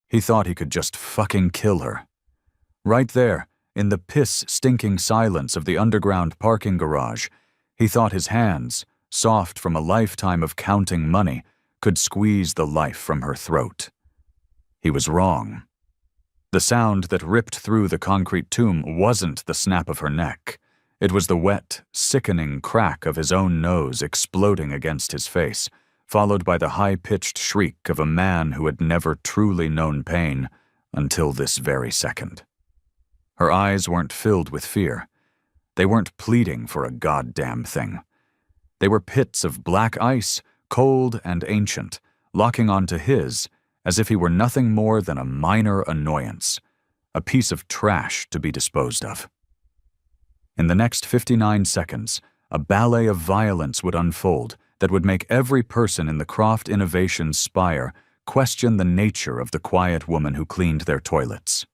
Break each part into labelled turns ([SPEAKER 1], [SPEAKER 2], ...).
[SPEAKER 1] He thought he could just fucking kill her. Right there, in the piss-stinking silence of the underground parking garage, he thought his hands, soft from a lifetime of counting money, could squeeze the life from her throat. He was wrong. The sound that ripped through the concrete tomb wasn't the snap of her neck. It was the wet, sickening crack of his own nose exploding against his face, followed by the high-pitched shriek of a man who had never truly known pain until this very second. Her eyes weren't filled with fear. They weren't pleading for a goddamn thing. They were pits of black ice, cold and ancient, locking onto his as if he were nothing more than a minor annoyance, a piece of trash to be disposed of. In the next 59 seconds, a ballet of violence would unfold that would make every person in the Croft Innovations spire question the nature of the quiet woman who cleaned their toilets.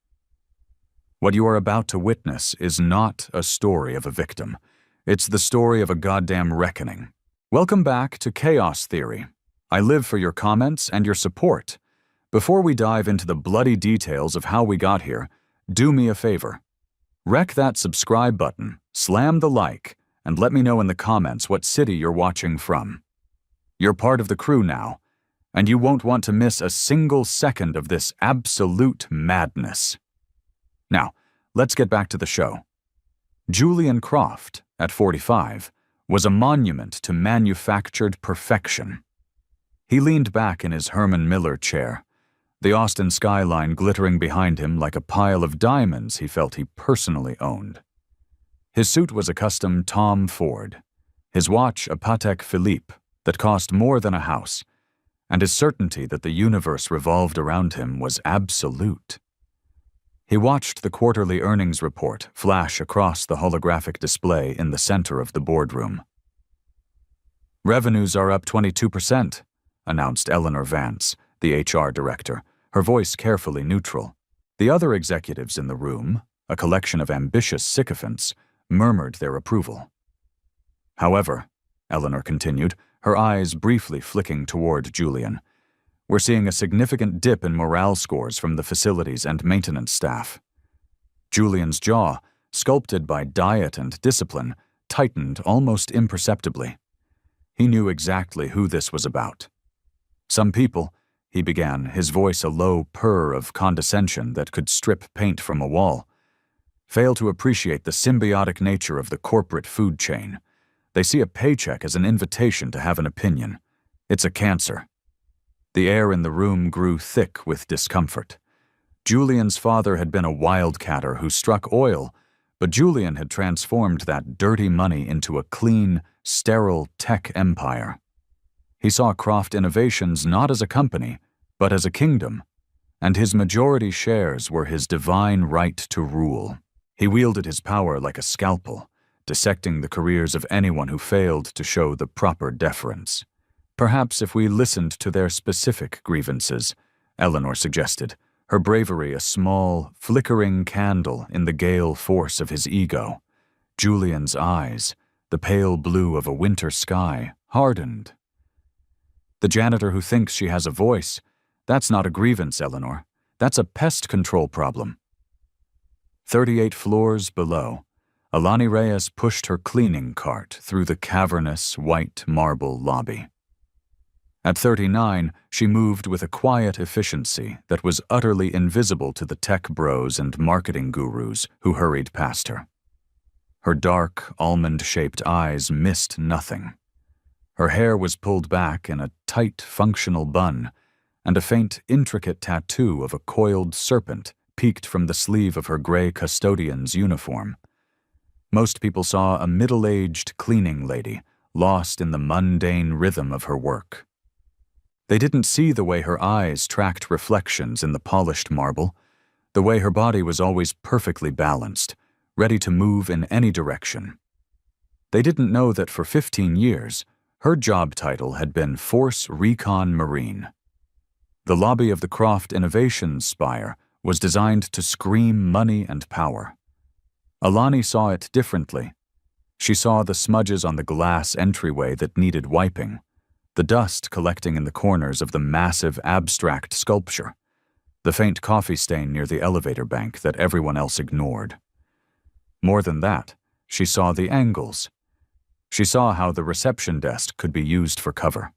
[SPEAKER 1] What you are about to witness is not a story of a victim. It's the story of a goddamn reckoning. Welcome back to Chaos Theory. I live for your comments and your support. Before we dive into the bloody details of how we got here, do me a favor. Wreck that subscribe button, slam the like, and let me know in the comments what city you're watching from. You're part of the crew now, and you won't want to miss a single second of this absolute madness. Now, let's get back to the show. Julian Croft, at 45, was a monument to manufactured perfection. He leaned back in his Herman Miller chair, the Austin skyline glittering behind him like a pile of diamonds he felt he personally owned. His suit was a custom Tom Ford, his watch a Patek Philippe that cost more than a house, and his certainty that the universe revolved around him was absolute. He watched the quarterly earnings report flash across the holographic display in the center of the boardroom. "Revenues are up 22%, announced Eleanor Vance, the HR director, her voice carefully neutral. The other executives in the room, a collection of ambitious sycophants, murmured their approval. "However," Eleanor continued, her eyes briefly flicking toward Julian, "we're seeing a significant dip in morale scores from the facilities and maintenance staff." Julian's jaw, sculpted by diet and discipline, tightened almost imperceptibly. He knew exactly who this was about. "Some people," he began, his voice a low purr of condescension that could strip paint from a wall, "fail to appreciate the symbiotic nature of the corporate food chain. They see a paycheck as an invitation to have an opinion. It's a cancer." The air in the room grew thick with discomfort. Julian's father had been a wildcatter who struck oil, but Julian had transformed that dirty money into a clean, sterile tech empire. He saw Croft Innovations not as a company, but as a kingdom, and his majority shares were his divine right to rule. He wielded his power like a scalpel, dissecting the careers of anyone who failed to show the proper deference. "Perhaps if we listened to their specific grievances," Eleanor suggested, her bravery a small, flickering candle in the gale force of his ego. Julian's eyes, the pale blue of a winter sky, hardened. "The janitor who thinks she has a voice, that's not a grievance, Eleanor. That's a pest control problem." 38 floors below, Alani Reyes pushed her cleaning cart through the cavernous, white marble lobby. At 39, she moved with a quiet efficiency that was utterly invisible to the tech bros and marketing gurus who hurried past her. Her dark, almond-shaped eyes missed nothing. Her hair was pulled back in a tight, functional bun, and a faint, intricate tattoo of a coiled serpent peeked from the sleeve of her gray custodian's uniform. Most people saw a middle-aged cleaning lady, lost in the mundane rhythm of her work. They didn't see the way her eyes tracked reflections in the polished marble, the way her body was always perfectly balanced, ready to move in any direction. They didn't know that for 15 years, her job title had been Force Recon Marine. The lobby of the Croft Innovations spire was designed to scream money and power. Alani saw it differently. She saw the smudges on the glass entryway that needed wiping, the dust collecting in the corners of the massive abstract sculpture, the faint coffee stain near the elevator bank that everyone else ignored. More than that, she saw the angles. She saw how the reception desk could be used for cover.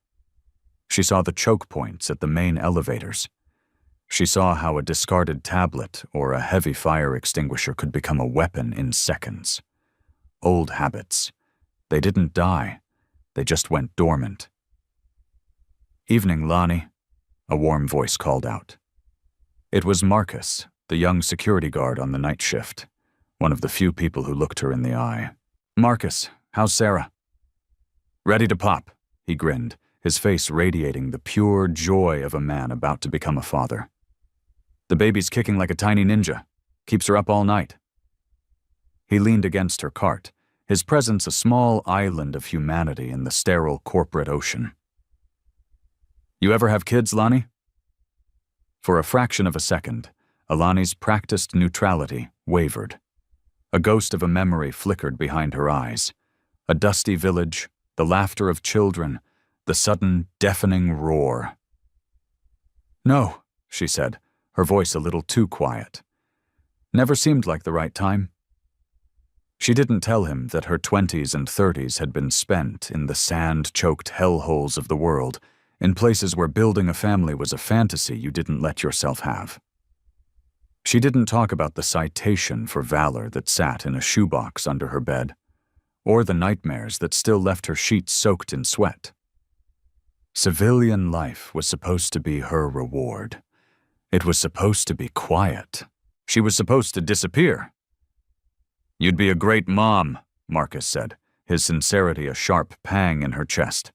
[SPEAKER 1] She saw the choke points at the main elevators. She saw how a discarded tablet or a heavy fire extinguisher could become a weapon in seconds. Old habits. They didn't die. They just went dormant. "Evening, Lonnie," a warm voice called out. It was Marcus, the young security guard on the night shift, one of the few people who looked her in the eye. "Marcus, how's Sarah?" "Ready to pop," he grinned, his face radiating the pure joy of a man about to become a father. "The baby's kicking like a tiny ninja. Keeps her up all night." He leaned against her cart, his presence a small island of humanity in the sterile corporate ocean. "You ever have kids, Lonnie?" For a fraction of a second, Alani's practiced neutrality wavered. A ghost of a memory flickered behind her eyes. A dusty village, the laughter of children, the sudden deafening roar. "No," she said, her voice a little too quiet. "Never seemed like the right time." She didn't tell him that her 20s and 30s had been spent in the sand-choked hellholes of the world, in places where building a family was a fantasy you didn't let yourself have. She didn't talk about the citation for valor that sat in a shoebox under her bed, or the nightmares that still left her sheets soaked in sweat. Civilian life was supposed to be her reward. It was supposed to be quiet. She was supposed to disappear. "You'd be a great mom," Marcus said, his sincerity a sharp pang in her chest.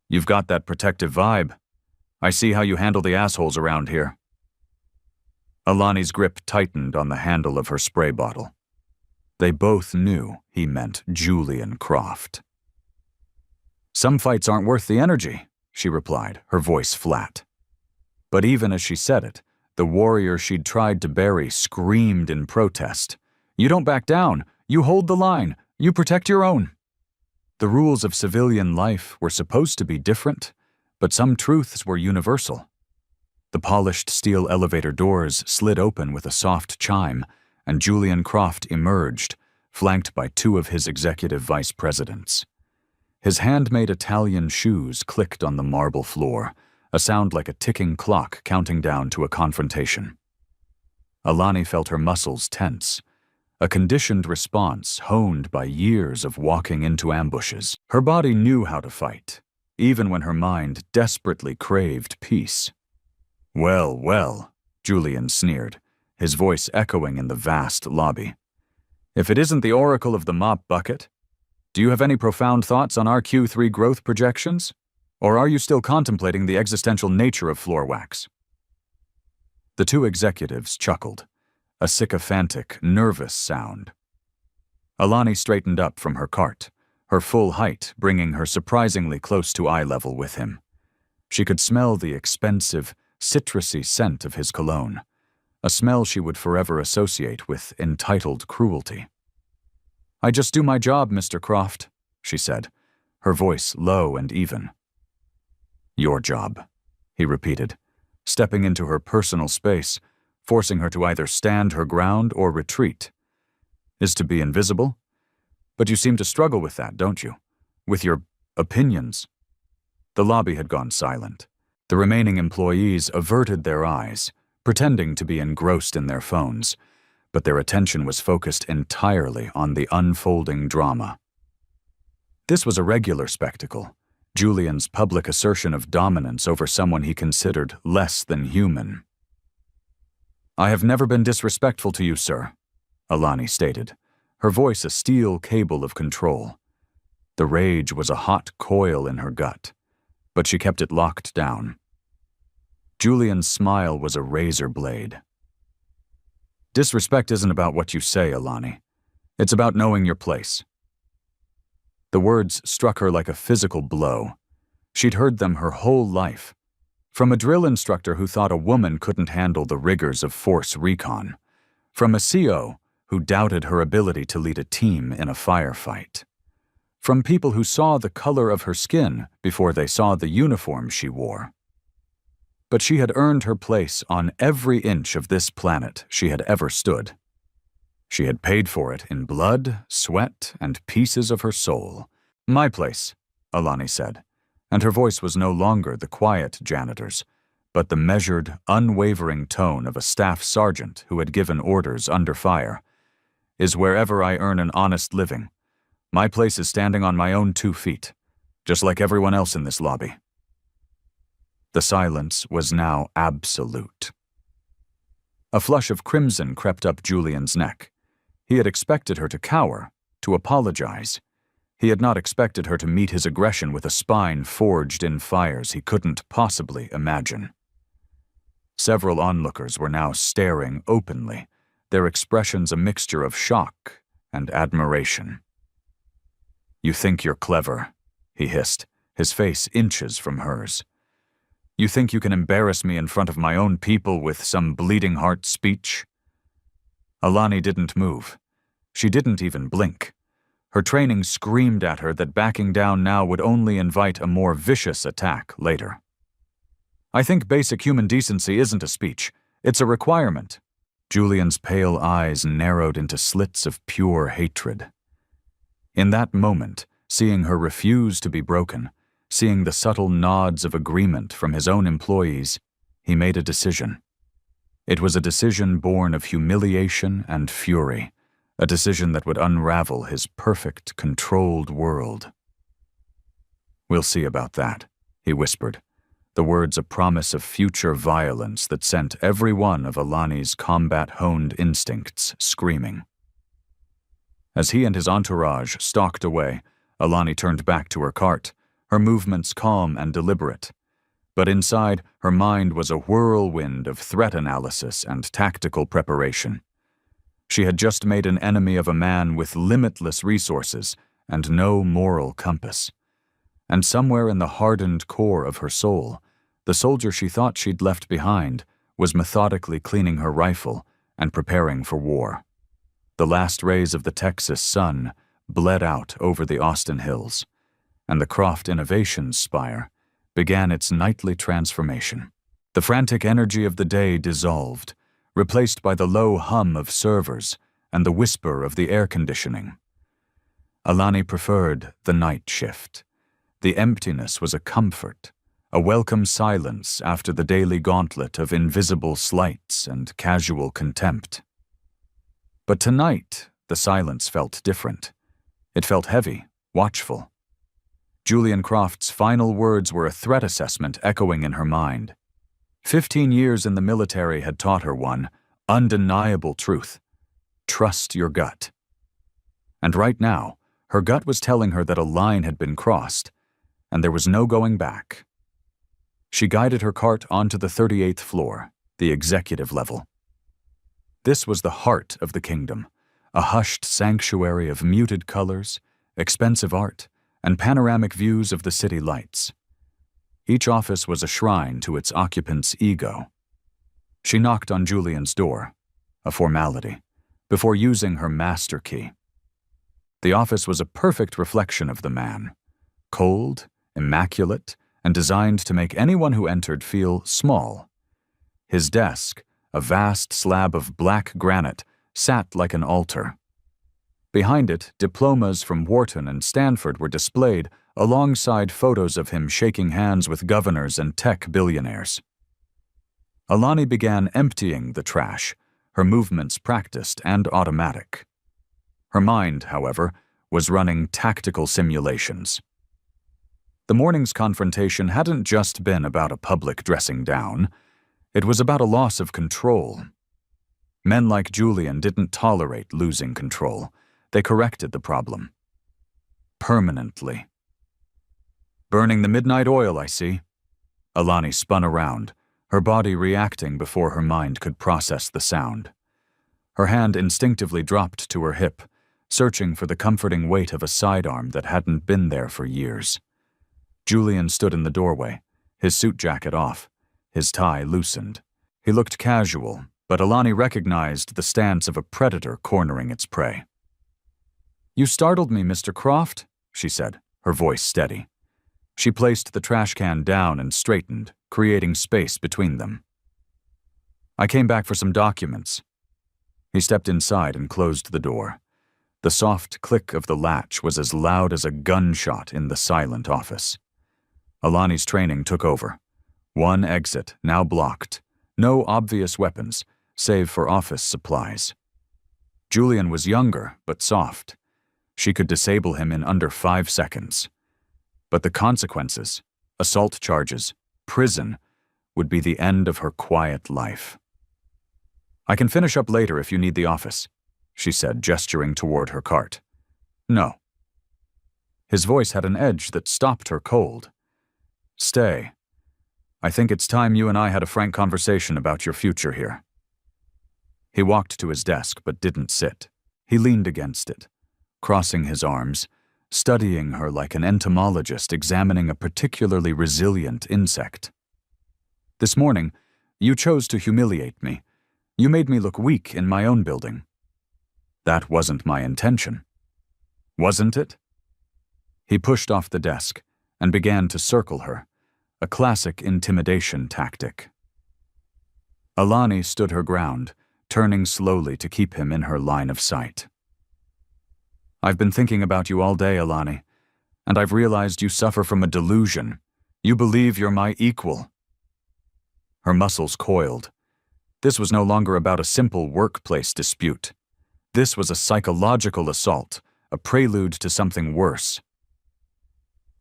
[SPEAKER 1] "You've got that protective vibe. I see how you handle the assholes around here." Alani's grip tightened on the handle of her spray bottle. They both knew he meant Julian Croft. "Some fights aren't worth the energy," she replied, her voice flat. But even as she said it, the warrior she'd tried to bury screamed in protest. "You don't back down. You hold the line. You protect your own." The rules of civilian life were supposed to be different, but some truths were universal. The polished steel elevator doors slid open with a soft chime, and Julian Croft emerged, flanked by two of his executive vice presidents. His handmade Italian shoes clicked on the marble floor, a sound like a ticking clock counting down to a confrontation. Alani felt her muscles tense, a conditioned response honed by years of walking into ambushes. Her body knew how to fight, even when her mind desperately craved peace. "Well, well," Julian sneered, his voice echoing in the vast lobby. "If it isn't the oracle of the mop bucket, do you have any profound thoughts on our Q3 growth projections? Or are you still contemplating the existential nature of floor wax?" The two executives chuckled, a sycophantic, nervous sound. Alani straightened up from her cart, her full height bringing her surprisingly close to eye level with him. She could smell the expensive, citrusy scent of his cologne, a smell she would forever associate with entitled cruelty. "I just do my job, Mr. Croft," she said, her voice low and even. "Your job," he repeated, stepping into her personal space, forcing her to either stand her ground or retreat. "Is to be invisible? But you seem to struggle with that, don't you? With your opinions." The lobby had gone silent. The remaining employees averted their eyes, pretending to be engrossed in their phones, but their attention was focused entirely on the unfolding drama. This was a regular spectacle, Julian's public assertion of dominance over someone he considered less than human. "I have never been disrespectful to you, sir," Alani stated, her voice a steel cable of control. The rage was a hot coil in her gut, but she kept it locked down. Julian's smile was a razor blade. "Disrespect isn't about what you say, Alani. It's about knowing your place." The words struck her like a physical blow. She'd heard them her whole life, from a drill instructor who thought a woman couldn't handle the rigors of force recon, from a CO who doubted her ability to lead a team in a firefight, from people who saw the color of her skin before they saw the uniform she wore. but she had earned her place on every inch of this planet she had ever stood. She had paid for it in blood, sweat, and pieces of her soul. "My place," Alani said, and her voice was no longer the quiet janitor's, but the measured, unwavering tone of a staff sergeant who had given orders under fire, "is wherever I earn an honest living. My place is standing on my own 2 feet, just like everyone else in this lobby." The silence was now absolute. A flush of crimson crept up Julian's neck. He had expected her to cower, to apologize. He had not expected her to meet his aggression with a spine forged in fires he couldn't possibly imagine. Several onlookers were now staring openly, their expressions a mixture of shock and admiration. "You think you're clever," he hissed, his face inches from hers. "You think you can embarrass me in front of my own people with some bleeding heart speech?" Alani didn't move. She didn't even blink. Her training screamed at her that backing down now would only invite a more vicious attack later. "I think basic human decency isn't a speech. It's a requirement." Julian's pale eyes narrowed into slits of pure hatred. In that moment, seeing her refuse to be broken, seeing the subtle nods of agreement from his own employees, he made a decision. It was a decision born of humiliation and fury, a decision that would unravel his perfect, controlled world. "We'll see about that," he whispered, the words a promise of future violence that sent every one of Alani's combat-honed instincts screaming. As he and his entourage stalked away, Alani turned back to her cart, her movements calm and deliberate. But inside, her mind was a whirlwind of threat analysis and tactical preparation. She had just made an enemy of a man with limitless resources and no moral compass. And somewhere in the hardened core of her soul, the soldier she thought she'd left behind was methodically cleaning her rifle and preparing for war. The last rays of the Texas sun bled out over the Austin Hills, and the Croft Innovations Spire began its nightly transformation. The frantic energy of the day dissolved, replaced by the low hum of servers and the whisper of the air conditioning. Alani preferred the night shift. The emptiness was a comfort, a welcome silence after the daily gauntlet of invisible slights and casual contempt. But tonight, the silence felt different. It felt heavy, watchful. Julian Croft's final words were a threat assessment echoing in her mind. 15 years in the military had taught her one undeniable truth: trust your gut. And right now, her gut was telling her that a line had been crossed, and there was no going back. She guided her cart onto the 38th floor, the executive level. This was the heart of the kingdom, a hushed sanctuary of muted colors, expensive art, and panoramic views of the city lights. Each office was a shrine to its occupant's ego. She knocked on Julian's door, a formality, before using her master key. The office was a perfect reflection of the man, cold, immaculate, and designed to make anyone who entered feel small. His desk, a vast slab of black granite, sat like an altar. Behind it, diplomas from Wharton and Stanford were displayed alongside photos of him shaking hands with governors and tech billionaires. Alani began emptying the trash, her movements practiced and automatic. Her mind, however, was running tactical simulations. The morning's confrontation hadn't just been about a public dressing down. It was about a loss of control. Men like Julian didn't tolerate losing control. They corrected the problem. Permanently. "Burning the midnight oil, I see." Alani spun around, her body reacting before her mind could process the sound. Her hand instinctively dropped to her hip, searching for the comforting weight of a sidearm that hadn't been there for years. Julian stood in the doorway, his suit jacket off, his tie loosened. He looked casual, but Alani recognized the stance of a predator cornering its prey. "You startled me, Mr. Croft," she said, her voice steady. She placed the trash can down and straightened, creating space between them. I came back for some documents. He stepped inside and closed the door. The soft click of the latch was as loud as a gunshot in the silent office. Alani's training took over. One exit, now blocked. No obvious weapons, save for office supplies. Julian was younger, but soft. She could disable him in under 5 seconds. But the consequences, assault charges, prison, would be the end of her quiet life. "I can finish up later if you need the office," she said, gesturing toward her cart. "No." His voice had an edge that stopped her cold. "Stay. I think it's time you and I had a frank conversation about your future here." He walked to his desk but didn't sit. He leaned against it, crossing his arms, studying her like an entomologist examining a particularly resilient insect. "This morning, you chose to humiliate me. You made me look weak in my own building. That wasn't my intention. Wasn't it?" He pushed off the desk and began to circle her, a classic intimidation tactic. Alani stood her ground, turning slowly to keep him in her line of sight. "I've been thinking about you all day, Alani, and I've realized you suffer from a delusion. You believe you're my equal." Her muscles coiled. This was no longer about a simple workplace dispute. This was a psychological assault, a prelude to something worse.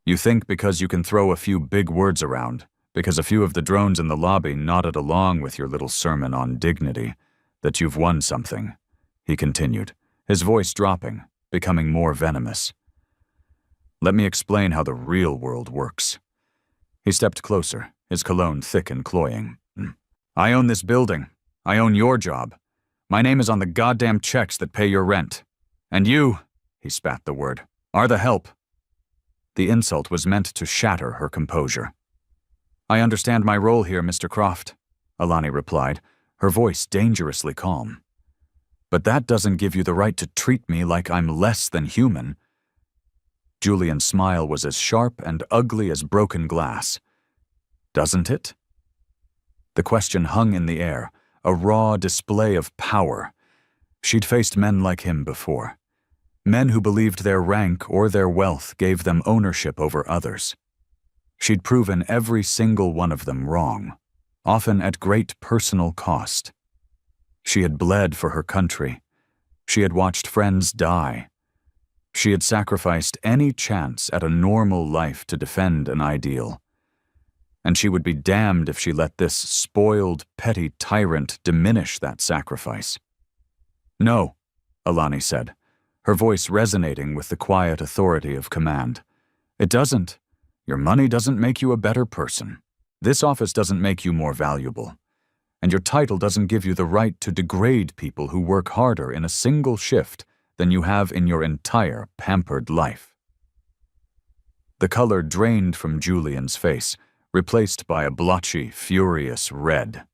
[SPEAKER 1] "You think because you can throw a few big words around, because a few of the drones in the lobby nodded along with your little sermon on dignity, that you've won something," he continued, his voice dropping, becoming more venomous. "Let me explain how the real world works." He stepped closer, his cologne thick and cloying. "I own this building. I own your job. My name is on the goddamn checks that pay your rent. And you," he spat the word, "are the help." The insult was meant to shatter her composure. "I understand my role here, Mr. Croft," Alani replied, her voice dangerously calm. "But that doesn't give you the right to treat me like I'm less than human." Julian's smile was as sharp and ugly as broken glass. "Doesn't it?" The question hung in the air, a raw display of power. She'd faced men like him before. Men who believed their rank or their wealth gave them ownership over others. She'd proven every single one of them wrong, often at great personal cost. She had bled for her country. She had watched friends die. She had sacrificed any chance at a normal life to defend an ideal. And she would be damned if she let this spoiled, petty tyrant diminish that sacrifice. "No," Alani said, her voice resonating with the quiet authority of command. "It doesn't. Your money doesn't make you a better person. This office doesn't make you more valuable. And your title doesn't give you the right to degrade people who work harder in a single shift than you have in your entire pampered life." The color drained from Julian's face, replaced by a blotchy, furious red.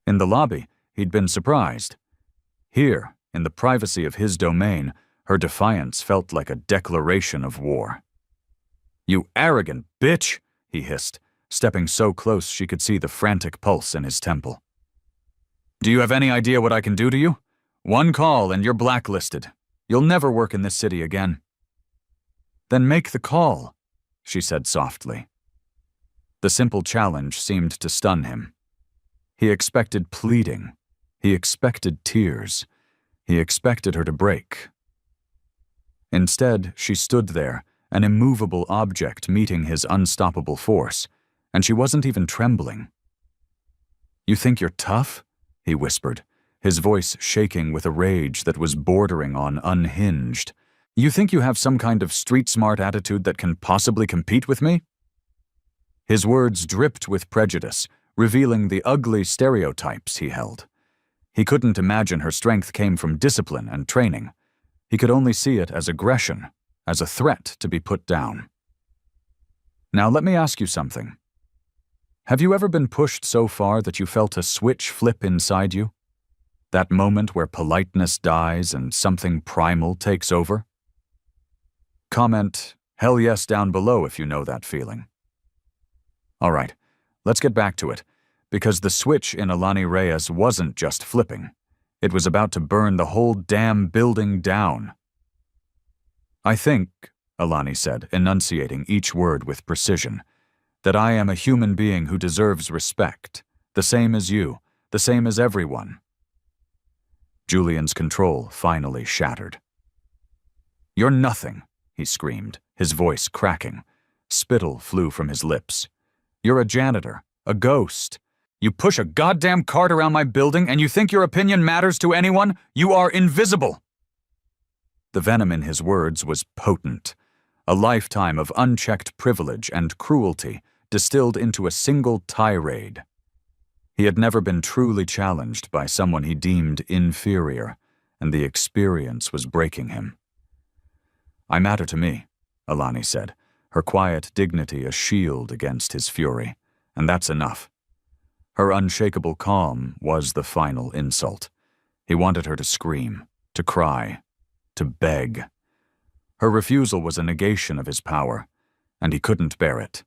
[SPEAKER 1] In the lobby, he'd been surprised. Here, in the privacy of his domain, her defiance felt like a declaration of war. "You arrogant bitch!" he hissed, stepping so close she could see the frantic pulse in his temple. "Do you have any idea what I can do to you? One call and you're blacklisted. You'll never work in this city again." "Then make the call," she said softly. The simple challenge seemed to stun him. He expected pleading. He expected tears. He expected her to break. Instead, she stood there, an immovable object meeting his unstoppable force, and she wasn't even trembling. "You think you're tough?" he whispered, his voice shaking with a rage that was bordering on unhinged. "You think you have some kind of street-smart attitude that can possibly compete with me?" His words dripped with prejudice, revealing the ugly stereotypes he held. He couldn't imagine her strength came from discipline and training. He could only see it as aggression, as a threat to be put down. "Now let me ask you something. Have you ever been pushed so far that you felt a switch flip inside you? That moment where politeness dies and something primal takes over?" Comment, Hell yes down below if you know that feeling. All right, let's get back to it, because the switch in Alani Reyes wasn't just flipping. It was about to burn the whole damn building down. I think, Alani said, enunciating each word with precision, that I am a human being who deserves respect, the same as you, the same as everyone. Julian's control finally shattered. You're nothing, he screamed, his voice cracking. Spittle flew from his lips. You're a janitor, a ghost. You push a goddamn cart around my building and you think your opinion matters to anyone? You are invisible. The venom in his words was potent, a lifetime of unchecked privilege and cruelty distilled into a single tirade. He had never been truly challenged by someone he deemed inferior, and the experience was breaking him. I matter to me, Alani said, her quiet dignity a shield against his fury, and that's enough. Her unshakable calm was the final insult. He wanted her to scream, to cry, to beg. Her refusal was a negation of his power, and he couldn't bear it.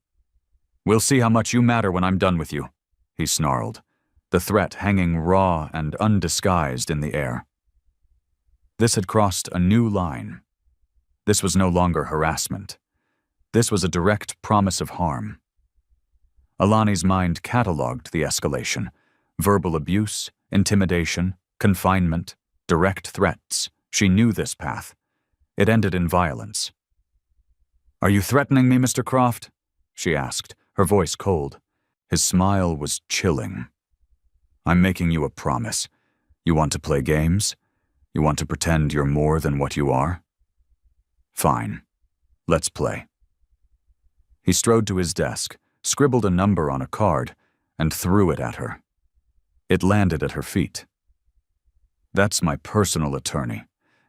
[SPEAKER 1] We'll see how much you matter when I'm done with you, he snarled, the threat hanging raw and undisguised in the air. This had crossed a new line. This was no longer harassment. This was a direct promise of harm. Alani's mind catalogued the escalation: verbal abuse, intimidation, confinement, direct threats. She knew this path. It ended in violence. Are you threatening me, Mr. Croft? She asked, her voice cold. His smile was chilling. I'm making you a promise. You want to play games? You want to pretend you're more than what you are? Fine. Let's play. He strode to his desk, scribbled a number on a card, and threw it at her. It landed at her feet. That's my personal attorney.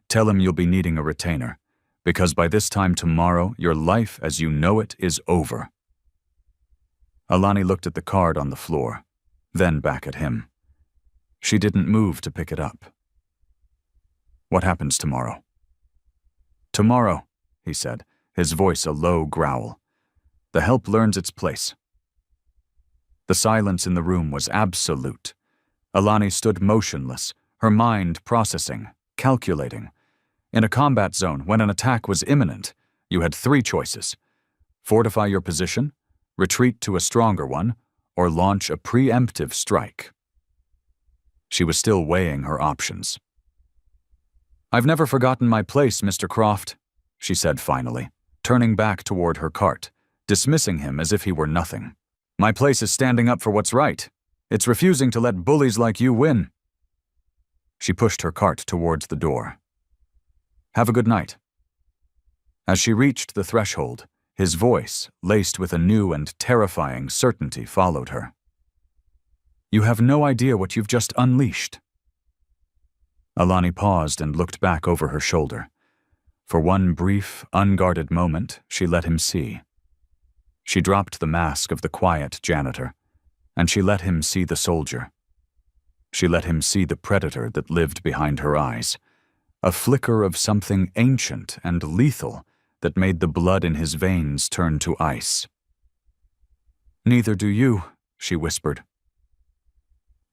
[SPEAKER 1] Tell him you'll be needing a retainer, because by this time tomorrow, your life as you know it is over. Alani looked at the card on the floor, then back at him. She didn't move to pick it up. What happens tomorrow? Tomorrow, he said, his voice a low growl. The help learns its place. The silence in the room was absolute. Alani stood motionless, her mind processing, calculating. In a combat zone, when an attack was imminent, you had three choices: fortify your position, retreat to a stronger one, or launch a preemptive strike. She was still weighing her options. I've never forgotten my place, Mr. Croft, she said finally, turning back toward her cart, dismissing him as if he were nothing. My place is standing up for what's right. It's refusing to let bullies like you win. She pushed her cart towards the door. Have a good night. As she reached the threshold, his voice, laced with a new and terrifying certainty, followed her. You have no idea what you've just unleashed. Alani paused and looked back over her shoulder. For one brief, unguarded moment, she let him see. She dropped the mask of the quiet janitor, and she let him see the soldier. She let him see the predator that lived behind her eyes, a flicker of something ancient and lethal that made the blood in his veins turn to ice. Neither do you, she whispered.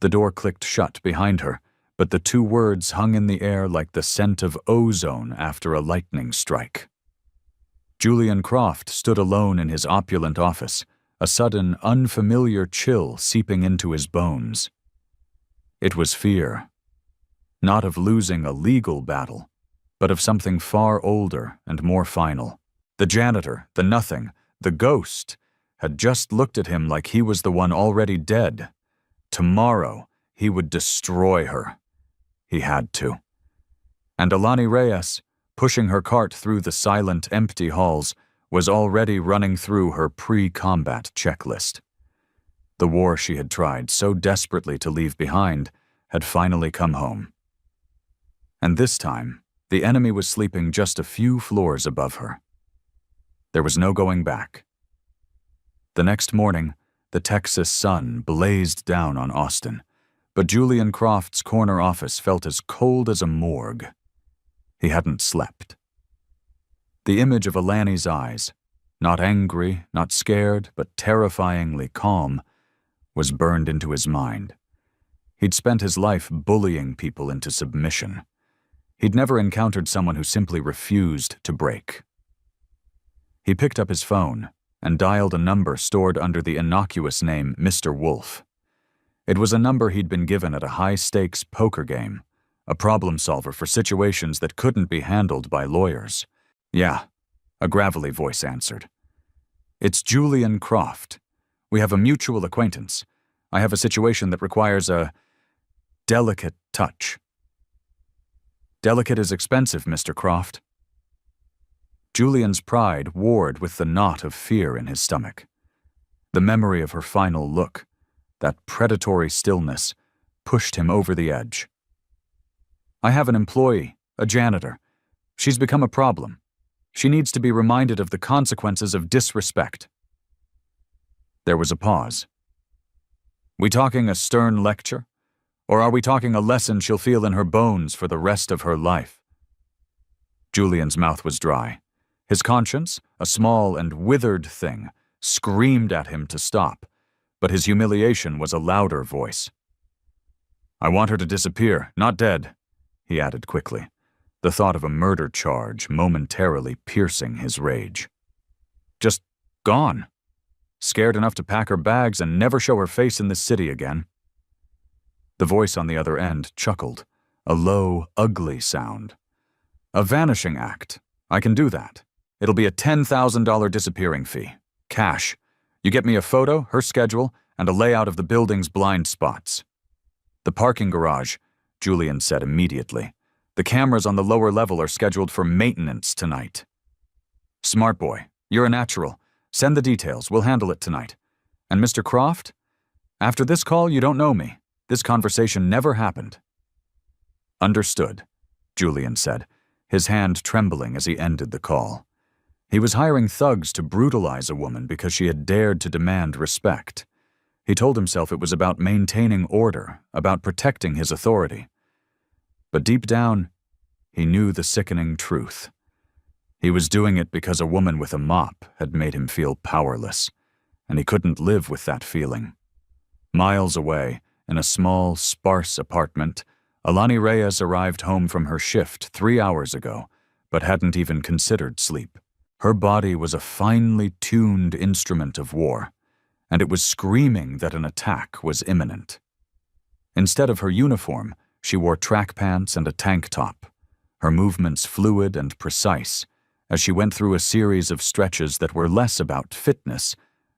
[SPEAKER 1] The door clicked shut behind her, but the two words hung in the air like the scent of ozone after a lightning strike. Julian Croft stood alone in his opulent office, a sudden, unfamiliar chill seeping into his bones. It was fear, not of losing a legal battle, but of something far older and more final. The janitor, the nothing, the ghost, had just looked at him like he was the one already dead. Tomorrow, he would destroy her. He had to. And Alani Reyes, pushing her cart through the silent, empty halls, was already running through her pre-combat checklist. The war she had tried so desperately to leave behind had finally come home. And this time, the enemy was sleeping just a few floors above her. There was no going back. The next morning, the Texas sun blazed down on Austin, but Julian Croft's corner office felt as cold as a morgue. He hadn't slept. The image of Alani's eyes, not angry, not scared, but terrifyingly calm, was burned into his mind. He'd spent his life bullying people into submission. He'd never encountered someone who simply refused to break. He picked up his phone and dialed a number stored under the innocuous name Mr. Wolf. It was a number he'd been given at a high-stakes poker game, a problem solver for situations that couldn't be handled by lawyers. "Yeah," a gravelly voice answered. "It's Julian Croft. We have a mutual acquaintance. I have a situation that requires a delicate touch." "Delicate is expensive, Mr. Croft." Julian's pride warred with the knot of fear in his stomach. The memory of her final look, that predatory stillness, pushed him over the edge. "I have an employee, a janitor. She's become a problem. She needs to be reminded of the consequences of disrespect." There was a pause. "We talking a stern lecture? Or are we talking a lesson she'll feel in her bones for the rest of her life?" Julian's mouth was dry. His conscience, a small and withered thing, screamed at him to stop, but his humiliation was a louder voice. "I want her to disappear, not dead," he added quickly, the thought of a murder charge momentarily piercing his rage. "Just gone. Scared enough to pack her bags and never show her face in this city again." The voice on the other end chuckled, a low, ugly sound. "A vanishing act. I can do that. It'll be a $10,000 disappearing fee. Cash. You get me a photo, her schedule, and a layout of the building's blind spots." "The parking garage," Julian said immediately. "The cameras on the lower level are scheduled for maintenance tonight." "Smart boy. You're a natural. Send the details. We'll handle it tonight. And Mr. Croft? After this call, you don't know me. This conversation never happened." "Understood," Julian said, his hand trembling as he ended the call. He was hiring thugs to brutalize a woman because she had dared to demand respect. He told himself it was about maintaining order, about protecting his authority. But deep down, he knew the sickening truth. He was doing it because a woman with a mop had made him feel powerless, and he couldn't live with that feeling. Miles away, in a small, sparse apartment, Alani Reyes arrived home from her shift 3 hours ago, but hadn't even considered sleep. Her body was a finely tuned instrument of war, and it was screaming that an attack was imminent. Instead of her uniform, she wore track pants and a tank top, her movements fluid and precise, as she went through a series of stretches that were less about fitness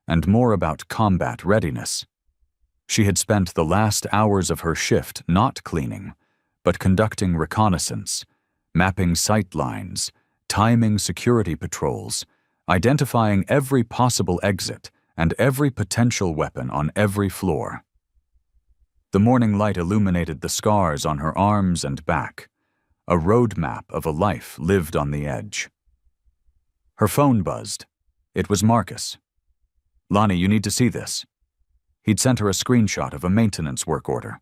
[SPEAKER 1] and more about combat readiness. She had spent the last hours of her shift not cleaning, but conducting reconnaissance, mapping sight lines, timing security patrols, identifying every possible exit and every potential weapon on every floor. The morning light illuminated the scars on her arms and back, a roadmap of a life lived on the edge. Her phone buzzed. It was Marcus. "Lonnie, you need to see this." He'd sent her a screenshot of a maintenance work order.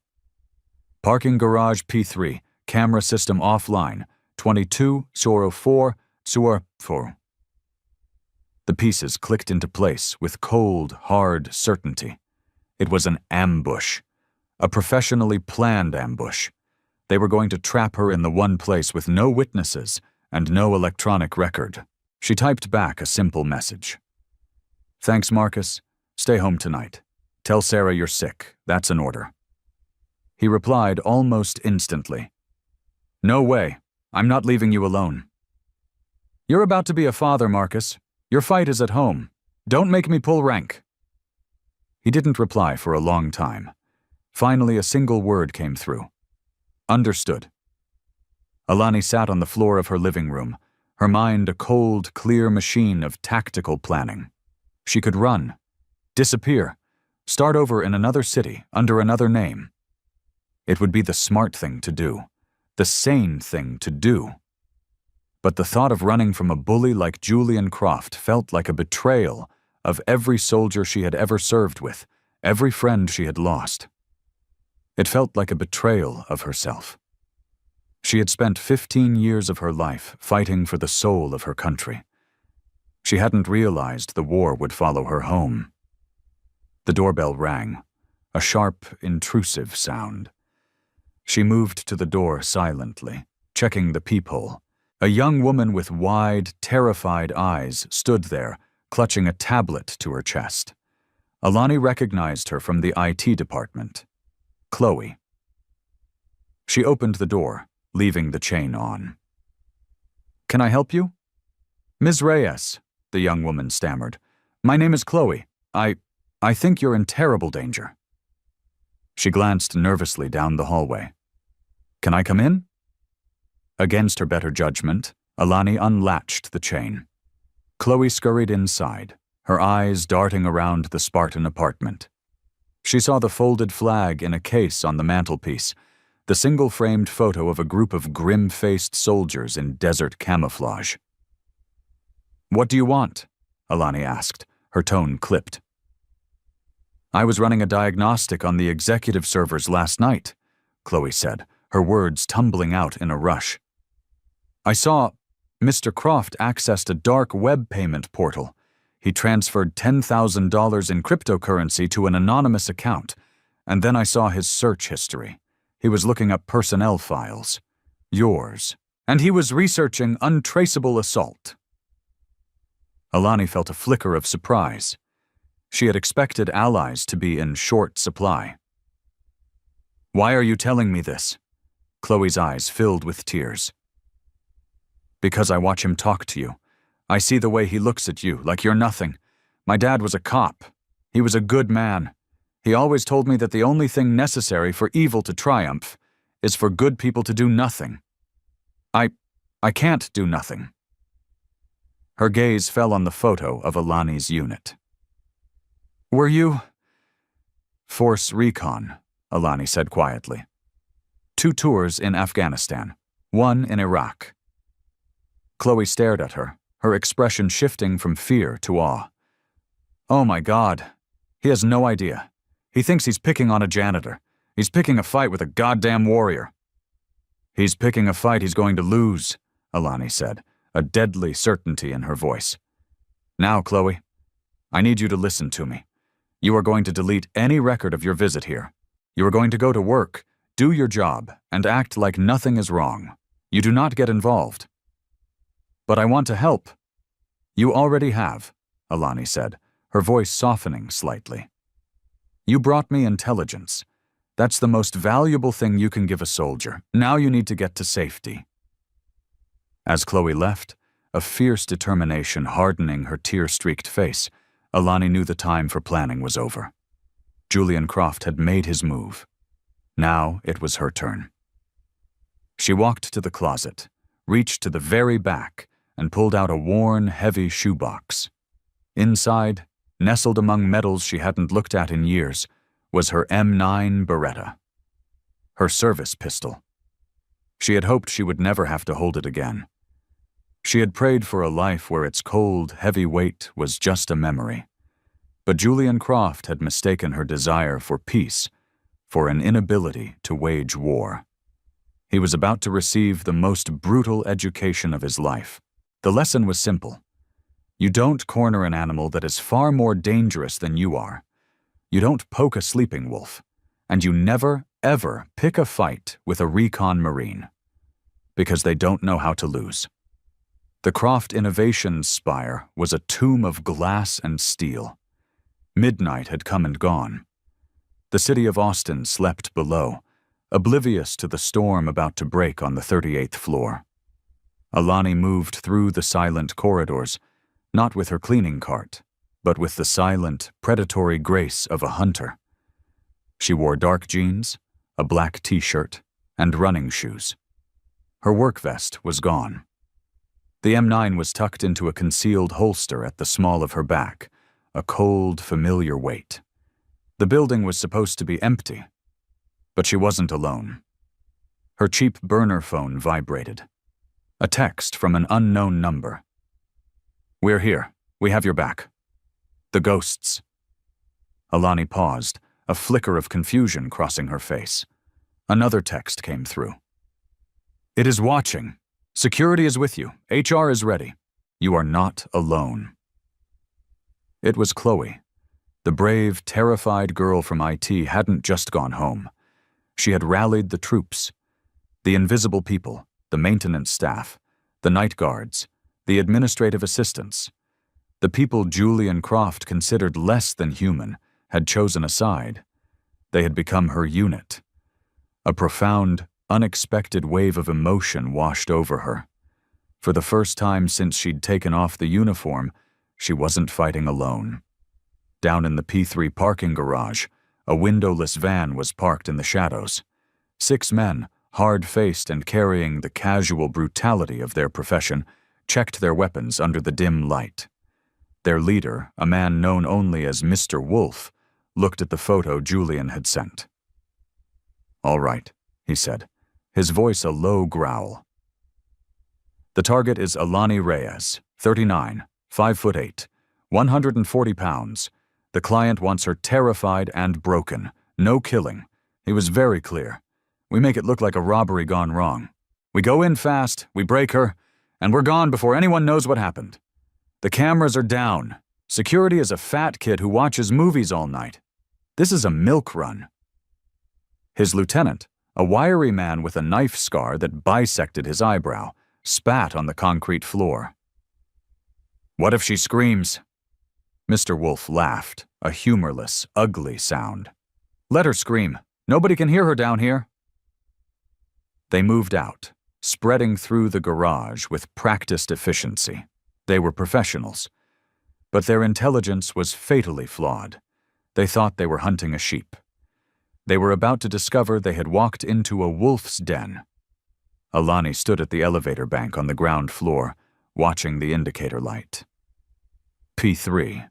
[SPEAKER 1] "Parking garage P3, camera system offline, 220404. The pieces clicked into place with cold, hard certainty. It was an ambush, a professionally planned ambush. They were going to trap her in the one place with no witnesses and no electronic record. She typed back a simple message. "Thanks, Marcus. Stay home tonight. Tell Sarah you're sick. That's an order." He replied almost instantly. "No way. I'm not leaving you alone." "You're about to be a father, Marcus. Your fight is at home. Don't make me pull rank." He didn't reply for a long time. Finally, a single word came through. "Understood." Alani sat on the floor of her living room, her mind a cold, clear machine of tactical planning. She could run, disappear, start over in another city under another name. It would be the smart thing to do, the sane thing to do. But the thought of running from a bully like Julian Croft felt like a betrayal of every soldier she had ever served with, every friend she had lost. It felt like a betrayal of herself. She had spent 15 years of her life fighting for the soul of her country. She hadn't realized the war would follow her home. The doorbell rang, a sharp, intrusive sound. She moved to the door silently, checking the peephole. A young woman with wide, terrified eyes stood there, clutching a tablet to her chest. Alani recognized her from the IT department. Chloe. She opened the door, leaving the chain on. "Can I help you?" "Ms. Reyes," the young woman stammered. "My name is Chloe. I think you're in terrible danger." She glanced nervously down the hallway. "Can I come in?" Against her better judgment, Alani unlatched the chain. Chloe scurried inside, her eyes darting around the Spartan apartment. She saw the folded flag in a case on the mantelpiece, the single-framed photo of a group of grim-faced soldiers in desert camouflage. "What do you want?" Alani asked, her tone clipped. "I was running a diagnostic on the executive servers last night," Chloe said, her words tumbling out in a rush. "I saw Mr. Croft accessed a dark web payment portal. He transferred $10,000 in cryptocurrency to an anonymous account, and then I saw his search history. He was looking up personnel files. Yours. And he was researching untraceable assault." Alani felt a flicker of surprise. She had expected allies to be in short supply. "Why are you telling me this?" Chloe's eyes filled with tears. "Because I watch him talk to you. I see the way he looks at you, like you're nothing. My dad was a cop. He was a good man. He always told me that the only thing necessary for evil to triumph is for good people to do nothing. I can't do nothing." Her gaze fell on the photo of Alani's unit. "Were you—" "Force Recon," Alani said quietly. "2 tours in Afghanistan, 1 in Iraq." Chloe stared at her, her expression shifting from fear to awe. "Oh my God. He has no idea. He thinks he's picking on a janitor. He's picking a fight with a goddamn warrior." "He's picking a fight he's going to lose," Alani said, a deadly certainty in her voice. "Now, Chloe, I need you to listen to me. You are going to delete any record of your visit here. You are going to go to work, do your job, and act like nothing is wrong. You do not get involved." "But I want to help." "You already have," Alani said, her voice softening slightly. "You brought me intelligence. That's the most valuable thing you can give a soldier. Now you need to get to safety." As Chloe left, a fierce determination hardening her tear-streaked face, Alani knew the time for planning was over. Julian Croft had made his move. Now it was her turn. She walked to the closet, reached to the very back, and pulled out a worn, heavy shoebox. Inside, nestled among medals she hadn't looked at in years, was her M9 Beretta. Her service pistol. She had hoped she would never have to hold it again. She had prayed for a life where its cold, heavy weight was just a memory. But Julian Croft had mistaken her desire for peace for an inability to wage war. He was about to receive the most brutal education of his life. The lesson was simple. You don't corner an animal that is far more dangerous than you are. You don't poke a sleeping wolf. And you never, ever pick a fight with a recon Marine. Because they don't know how to lose. The Croft Innovations Spire was a tomb of glass and steel. Midnight had come and gone. The city of Austin slept below, oblivious to the storm about to break on the 38th floor. Alani moved through the silent corridors, not with her cleaning cart, but with the silent, predatory grace of a hunter. She wore dark jeans, a black t-shirt, and running shoes. Her work vest was gone. The M9 was tucked into a concealed holster at the small of her back, a cold, familiar weight. The building was supposed to be empty, but she wasn't alone. Her cheap burner phone vibrated. A text from an unknown number. "We're here. We have your back. The ghosts." Alani paused, a flicker of confusion crossing her face. Another text came through. It is watching. Security is with you. HR is ready. You are not alone. It was Chloe. The brave, terrified girl from IT hadn't just gone home. She had rallied the troops. The invisible people, the maintenance staff, the night guards, the administrative assistants. The people Julian Croft considered less than human had chosen a side. They had become her unit. A profound, unexpected wave of emotion washed over her. For the first time since she'd taken off the uniform, she wasn't fighting alone. Down in the P3 parking garage, a windowless van was parked in the shadows. 6 men, hard-faced and carrying the casual brutality of their profession, checked their weapons under the dim light. Their leader, a man known only as Mr. Wolf, looked at the photo Julian had sent. "All right," he said, his voice a low growl. "The target is Alani Reyes, 39, 5'8", 140 pounds. The client wants her terrified and broken. No killing. He was very clear. We make it look like a robbery gone wrong. We go in fast, we break her, and we're gone before anyone knows what happened. The cameras are down. Security is a fat kid who watches movies all night. This is a milk run." His lieutenant, a wiry man with a knife scar that bisected his eyebrow, spat on the concrete floor. "What if she screams?" Mr. Wolf laughed, a humorless, ugly sound. "Let her scream. Nobody can hear her down here." They moved out, spreading through the garage with practiced efficiency. They were professionals. But their intelligence was fatally flawed. They thought they were hunting a sheep. They were about to discover they had walked into a wolf's den. Alani stood at the elevator bank on the ground floor, watching the indicator light. P3.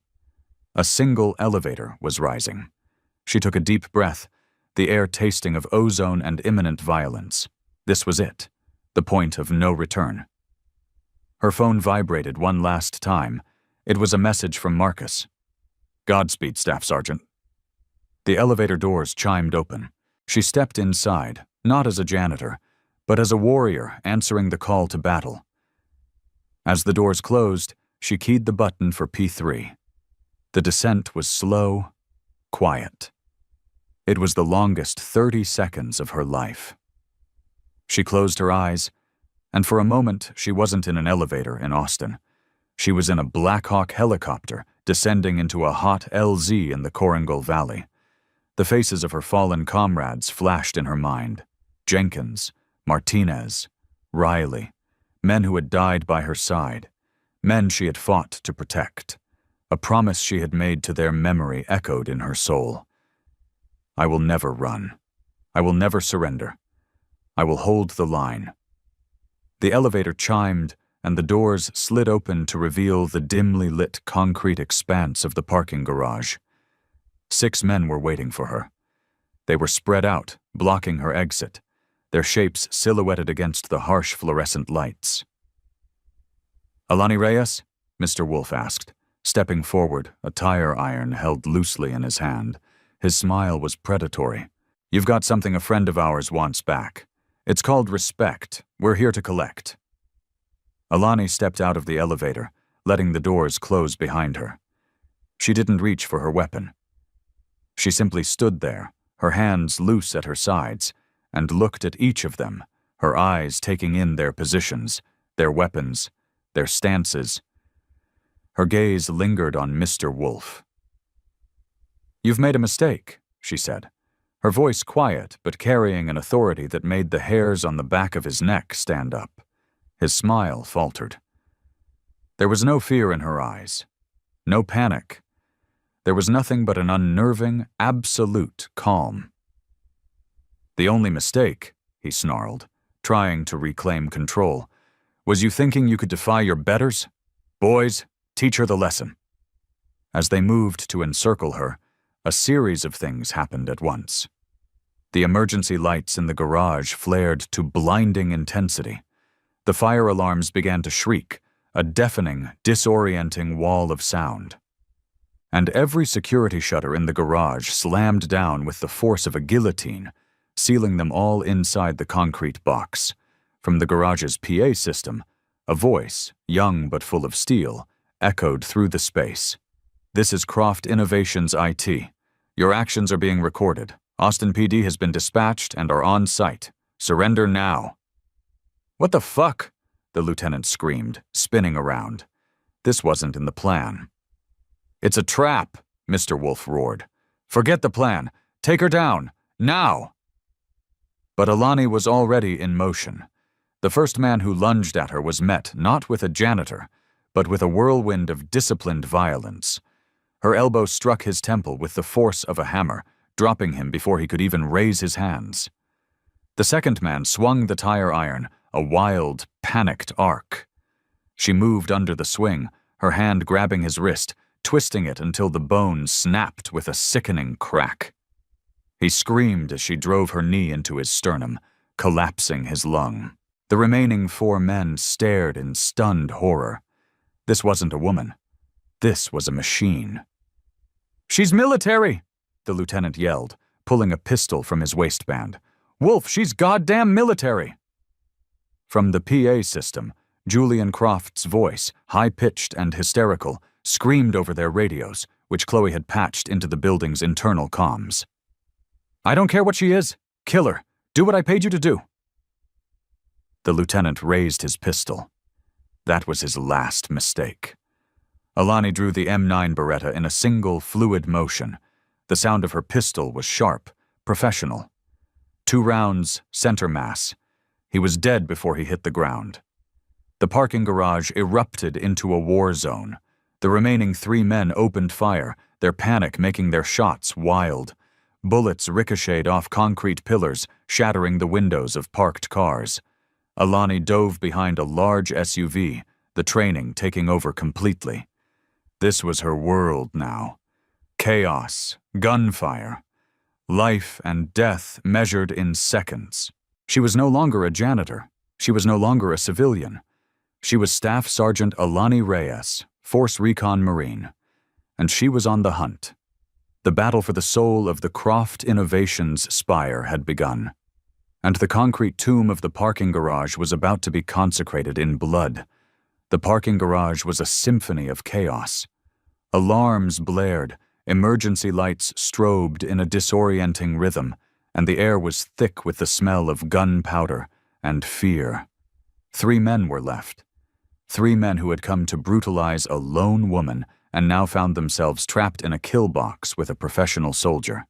[SPEAKER 1] A single elevator was rising. She took a deep breath, the air tasting of ozone and imminent violence. This was it, the point of no return. Her phone vibrated one last time. It was a message from Marcus. "Godspeed, Staff Sergeant." The elevator doors chimed open. She stepped inside, not as a janitor, but as a warrior answering the call to battle. As the doors closed, she keyed the button for P3. The descent was slow, quiet. It was the longest 30 seconds of her life. She closed her eyes, and for a moment she wasn't in an elevator in Austin. She was in a Black Hawk helicopter descending into a hot LZ in the Korengal Valley. The faces of her fallen comrades flashed in her mind. Jenkins, Martinez, Riley, men who had died by her side, men she had fought to protect. A promise she had made to their memory echoed in her soul. "I will never run. I will never surrender. I will hold the line." The elevator chimed, and the doors slid open to reveal the dimly lit concrete expanse of the parking garage. 6 men were waiting for her. They were spread out, blocking her exit, their shapes silhouetted against the harsh fluorescent lights. "Alani Reyes?" Mr. Wolf asked, stepping forward, a tire iron held loosely in his hand. His smile was predatory. "You've got something a friend of ours wants back. It's called respect. We're here to collect." Alani stepped out of the elevator, letting the doors close behind her. She didn't reach for her weapon. She simply stood there, her hands loose at her sides, and looked at each of them, her eyes taking in their positions, their weapons, their stances. Her gaze lingered on Mr. Wolf. "You've made a mistake," she said, her voice quiet but carrying an authority that made the hairs on the back of his neck stand up. His smile faltered. There was no fear in her eyes, no panic. There was nothing but an unnerving, absolute calm. "The only mistake," he snarled, trying to reclaim control, "was you thinking you could defy your betters? Boys, teach her the lesson." As they moved to encircle her, a series of things happened at once. The emergency lights in the garage flared to blinding intensity. The fire alarms began to shriek, a deafening, disorienting wall of sound. And every security shutter in the garage slammed down with the force of a guillotine, sealing them all inside the concrete box. From the garage's PA system, a voice, young but full of steel, echoed through the space. "This is Croft Innovations IT. Your actions are being recorded. Austin PD has been dispatched and are on site. Surrender now." "What the fuck?" the lieutenant screamed, spinning around. This wasn't in the plan. "It's a trap," Mr. Wolf roared. "Forget the plan. Take her down. Now!" But Alani was already in motion. The first man who lunged at her was met not with a janitor, but with a whirlwind of disciplined violence. Her elbow struck his temple with the force of a hammer, dropping him before he could even raise his hands. The second man swung the tire iron, a wild, panicked arc. She moved under the swing, her hand grabbing his wrist, twisting it until the bone snapped with a sickening crack. He screamed as she drove her knee into his sternum, collapsing his lung. The remaining 4 men stared in stunned horror. This wasn't a woman. This was a machine. "She's military!" the lieutenant yelled, pulling a pistol from his waistband. "Wolf, she's goddamn military!" From the PA system, Julian Croft's voice, high-pitched and hysterical, screamed over their radios, which Chloe had patched into the building's internal comms. "I don't care what she is. Kill her. Do what I paid you to do." The lieutenant raised his pistol. That was his last mistake. Alani drew the M9 Beretta in a single, fluid motion. The sound of her pistol was sharp, professional. 2 rounds, center mass. He was dead before he hit the ground. The parking garage erupted into a war zone. The remaining 3 men opened fire, their panic making their shots wild. Bullets ricocheted off concrete pillars, shattering the windows of parked cars. Alani dove behind a large SUV, the training taking over completely. This was her world now. Chaos, gunfire, life and death measured in seconds. She was no longer a janitor. She was no longer a civilian. She was Staff Sergeant Alani Reyes, Force Recon Marine, and she was on the hunt. The battle for the soul of the Croft Innovations spire had begun, and the concrete tomb of the parking garage was about to be consecrated in blood. The parking garage was a symphony of chaos. Alarms blared, emergency lights strobed in a disorienting rhythm, and the air was thick with the smell of gunpowder and fear. 3 men were left. 3 men who had come to brutalize a lone woman and now found themselves trapped in a kill box with a professional soldier.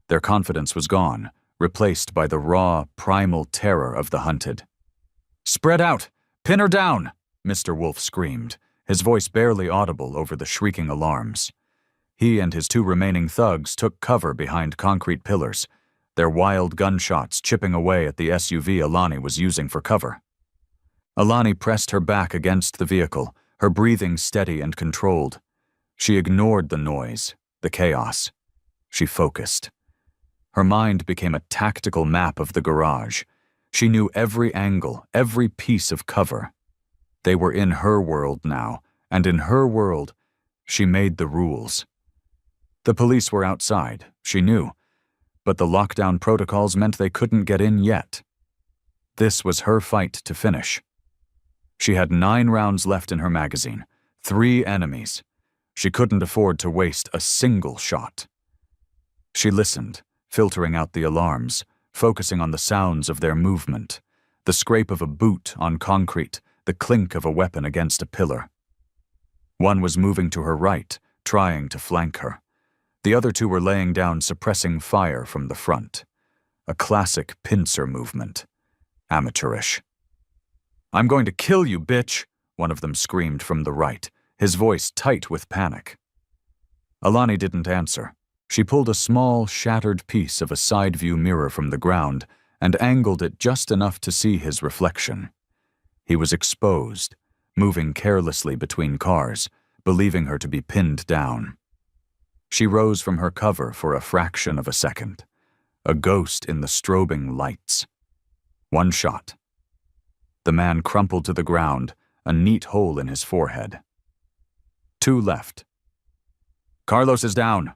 [SPEAKER 1] Their confidence was gone, replaced by the raw, primal terror of the hunted. "Spread out! Pin her down!" Mr. Wolf screamed, his voice barely audible over the shrieking alarms. He and his 2 remaining thugs took cover behind concrete pillars, their wild gunshots chipping away at the SUV Alani was using for cover. Alani pressed her back against the vehicle, her breathing steady and controlled. She ignored the noise, the chaos. She focused. Her mind became a tactical map of the garage. She knew every angle, every piece of cover. They were in her world now, and in her world, she made the rules. The police were outside, she knew, but the lockdown protocols meant they couldn't get in yet. This was her fight to finish. She had 9 rounds left in her magazine, 3 enemies. She couldn't afford to waste a single shot. She listened, filtering out the alarms, focusing on the sounds of their movement, the scrape of a boot on concrete, the clink of a weapon against a pillar. One was moving to her right, trying to flank her. The other 2 were laying down suppressing fire from the front. A classic pincer movement. Amateurish. "I'm going to kill you, bitch," one of them screamed from the right, his voice tight with panic. Alani didn't answer. She pulled a small, shattered piece of a side-view mirror from the ground and angled it just enough to see his reflection. He was exposed, moving carelessly between cars, believing her to be pinned down. She rose from her cover for a fraction of a second, a ghost in the strobing lights. 1 shot. The man crumpled to the ground, a neat hole in his forehead. 2 left. "Carlos is down,"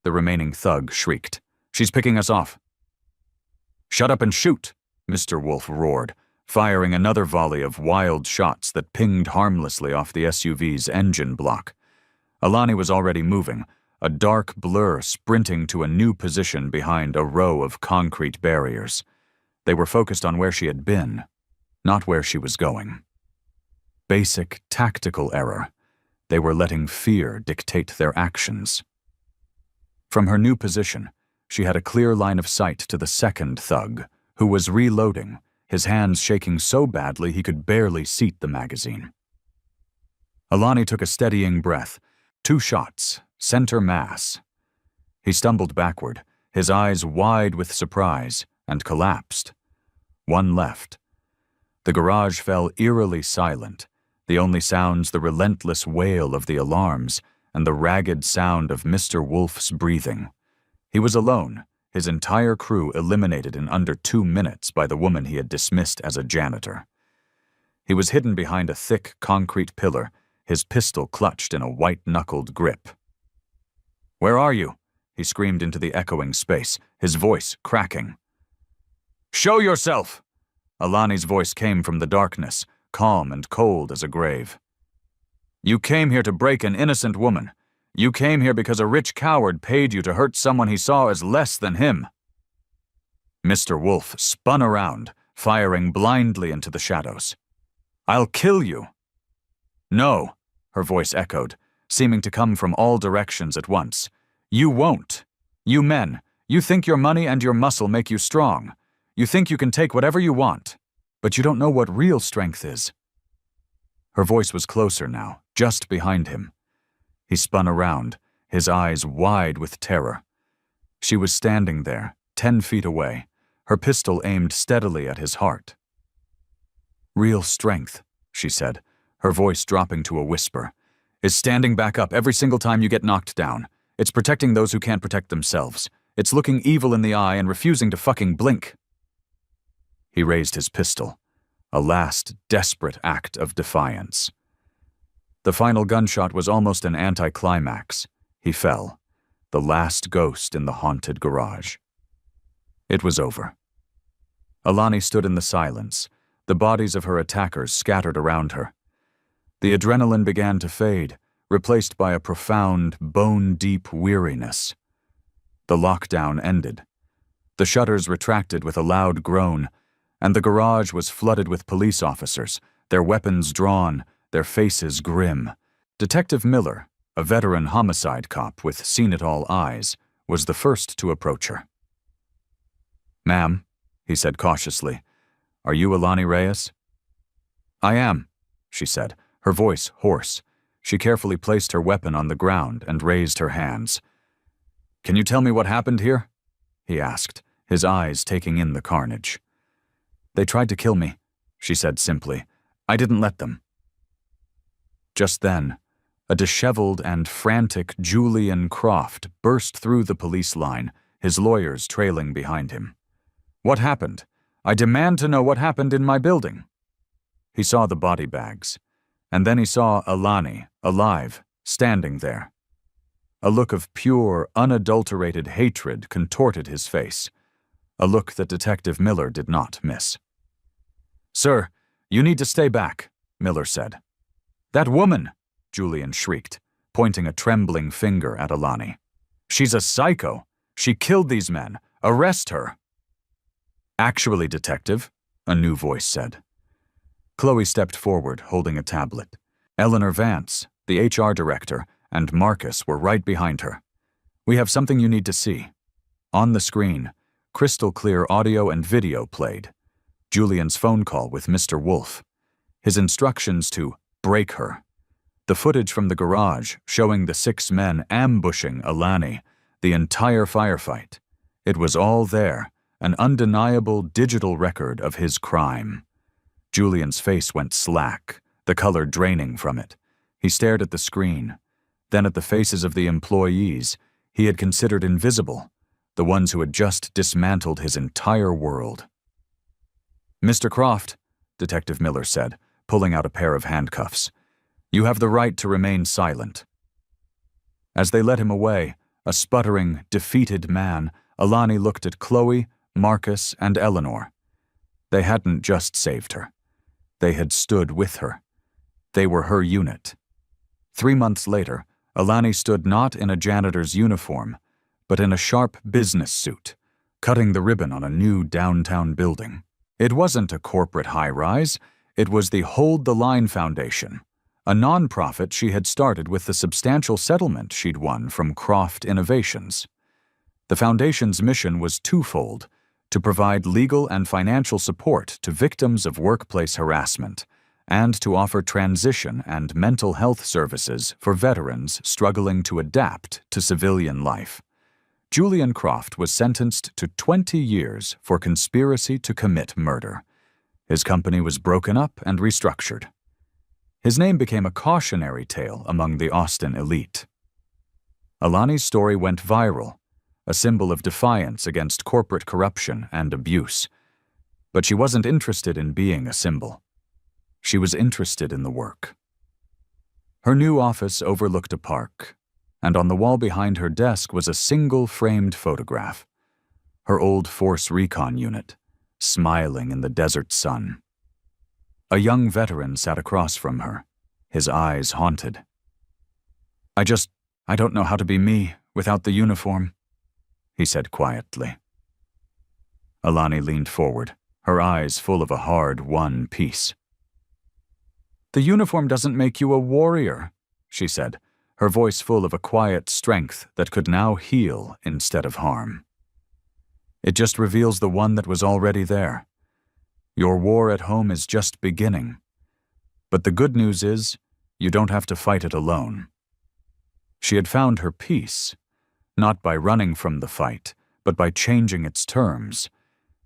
[SPEAKER 1] the remaining thug shrieked. "She's picking us off." "Shut up and shoot," Mr. Wolf roared, firing another volley of wild shots that pinged harmlessly off the SUV's engine block. Alani was already moving, a dark blur sprinting to a new position behind a row of concrete barriers. They were focused on where she had been, not where she was going. Basic tactical error. They were letting fear dictate their actions. From her new position, she had a clear line of sight to the second thug, who was reloading, his hands shaking so badly he could barely seat the magazine. Alani took a steadying breath. 2 shots, center mass. He stumbled backward, his eyes wide with surprise, and collapsed. 1 left. The garage fell eerily silent, the only sounds the relentless wail of the alarms and the ragged sound of Mr. Wolf's breathing. He was alone, his entire crew eliminated in under 2 minutes by the woman he had dismissed as a janitor. He was hidden behind a thick concrete pillar, his pistol clutched in a white-knuckled grip. "Where are you?" he screamed into the echoing space, his voice cracking. "Show yourself!" Alani's voice came from the darkness, calm and cold as a grave. "You came here to break an innocent woman. You came here because a rich coward paid you to hurt someone he saw as less than him." Mr. Wolf spun around, firing blindly into the shadows. "I'll kill you." "No," her voice echoed, seeming to come from all directions at once. "You won't. You men, you think your money and your muscle make you strong. You think you can take whatever you want, but you don't know what real strength is." Her voice was closer now, just behind him. He spun around, his eyes wide with terror. She was standing there, 10 feet away, her pistol aimed steadily at his heart. "Real strength," she said, her voice dropping to a whisper, "is standing back up every single time you get knocked down. It's protecting those who can't protect themselves. It's looking evil in the eye and refusing to fucking blink." He raised his pistol, a last desperate act of defiance. The final gunshot was almost an anticlimax. He fell, the last ghost in the haunted garage. It was over. Alani stood in the silence, the bodies of her attackers scattered around her. The adrenaline began to fade, replaced by a profound, bone-deep weariness. The lockdown ended. The shutters retracted with a loud groan, and the garage was flooded with police officers, their weapons drawn, their faces grim. Detective Miller, a veteran homicide cop with seen-it-all eyes, was the first to approach her. "Ma'am," he said cautiously, "are you Alani Reyes?" "I am," she said, her voice hoarse. She carefully placed her weapon on the ground and raised her hands. "Can you tell me what happened here?" he asked, his eyes taking in the carnage. "They tried to kill me," she said simply. "I didn't let them." Just then, a disheveled and frantic Julian Croft burst through the police line, his lawyers trailing behind him. "What happened? I demand to know what happened in my building." He saw the body bags, and then he saw Alani, alive, standing there. A look of pure, unadulterated hatred contorted his face, a look that Detective Miller did not miss. "Sir, you need to stay back," Miller said. "That woman!" Julian shrieked, pointing a trembling finger at Alani. "She's a psycho. She killed these men. Arrest her." "Actually, Detective," a new voice said. Chloe stepped forward, holding a tablet. Eleanor Vance, the HR director, and Marcus were right behind her. "We have something you need to see." On the screen, crystal-clear audio and video played. Julian's phone call with Mr. Wolf. His instructions to break her. The footage from the garage showing the 6 men ambushing Alani, the entire firefight. It was all there, an undeniable digital record of his crime. Julian's face went slack, the color draining from it. He stared at the screen, then at the faces of the employees he had considered invisible, the ones who had just dismantled his entire world. "Mr. Croft," Detective Miller said, pulling out a pair of handcuffs, "you have the right to remain silent." As they led him away, a sputtering, defeated man, Alani looked at Chloe, Marcus, and Eleanor. They hadn't just saved her. They had stood with her. They were her unit. 3 months later, Alani stood not in a janitor's uniform, but in a sharp business suit, cutting the ribbon on a new downtown building. It wasn't a corporate high-rise, it was the Hold the Line Foundation, a non-profit she had started with the substantial settlement she'd won from Croft Innovations. The foundation's mission was twofold: to provide legal and financial support to victims of workplace harassment, and to offer transition and mental health services for veterans struggling to adapt to civilian life. Julian Croft was sentenced to 20 years for conspiracy to commit murder. His company was broken up and restructured. His name became a cautionary tale among the Austin elite. Alani's story went viral, a symbol of defiance against corporate corruption and abuse. But she wasn't interested in being a symbol. She was interested in the work. Her new office overlooked a park, and on the wall behind her desk was a single framed photograph. Her old Force Recon unit, smiling in the desert sun. A young veteran sat across from her, his eyes haunted. I don't know how to be me without the uniform," he said quietly. Alani leaned forward, her eyes full of a hard-won peace. "The uniform doesn't make you a warrior," she said, her voice full of a quiet strength that could now heal instead of harm. "It just reveals the one that was already there. Your war at home is just beginning. But the good news is, you don't have to fight it alone." She had found her peace, not by running from the fight, but by changing its terms.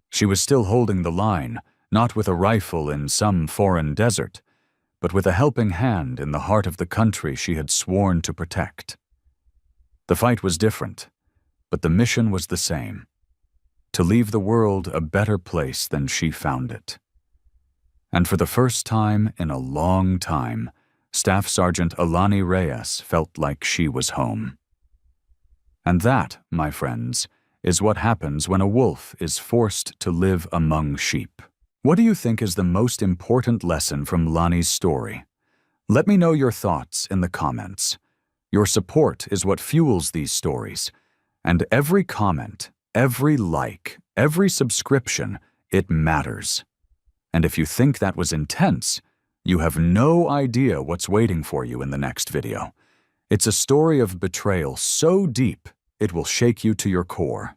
[SPEAKER 1] She was still holding the line, not with a rifle in some foreign desert, but with a helping hand in the heart of the country she had sworn to protect. The fight was different, but the mission was the same: to leave the world a better place than she found it. And for the first time in a long time, Staff Sergeant Alani Reyes felt like she was home. And that, my friends, is what happens when a wolf is forced to live among sheep. What do you think is the most important lesson from Lani's story? Let me know your thoughts in the comments. Your support is what fuels these stories, and every comment, every like, every subscription, it matters. And if you think that was intense, you have no idea what's waiting for you in the next video. It's a story of betrayal so deep, it will shake you to your core.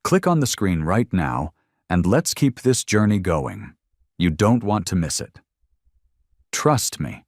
[SPEAKER 1] Click on the screen right now, and let's keep this journey going. You don't want to miss it. Trust me,